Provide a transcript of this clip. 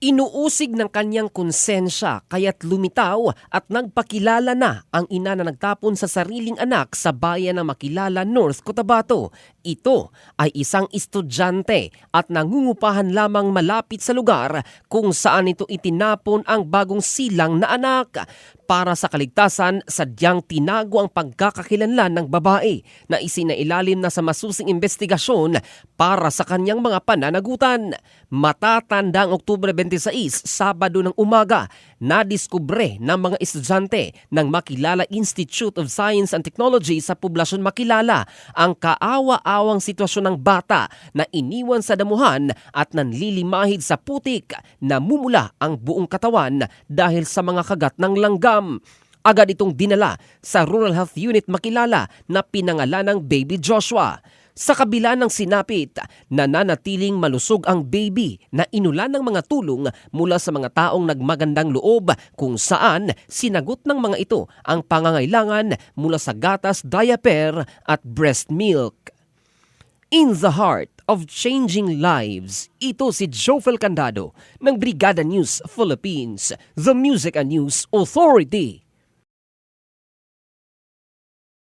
Inuusig ng kanyang konsensya kaya't lumitaw at nagpakilala na ang ina na nagtapon sa sariling anak sa bayan ng Makilala, North Cotabato. Ito ay isang estudyante at nangungupahan lamang malapit sa lugar kung saan ito itinapon ang bagong silang na anak. Para sa kaligtasan, sadyang tinago ang pagkakakilanlan ng babae na isinailalim na sa masusing investigasyon para sa kanyang mga pananagutan. Matatanda ang Oktubre 26, Sabado ng umaga, nadiskubre ng mga estudyante ng Makilala Institute of Science and Technology sa poblasyon Makilala ang kaawa-awang sitwasyon ng bata na iniwan sa damuhan at nanlilimahid sa putik, namumula ang buong katawan dahil sa mga kagat ng langgam. Agad itong dinala sa Rural Health Unit Makilala na pinangalan ng Baby Joshua. Sa kabila ng sinapit, nananatiling malusog ang baby na inulan ng mga tulong mula sa mga taong nagmagandang loob kung saan sinagot ng mga ito ang pangangailangan mula sa gatas, diaper at breast milk. In the heart of changing lives, ito si Jofel Candado ng Brigada News Philippines, the Music and News Authority.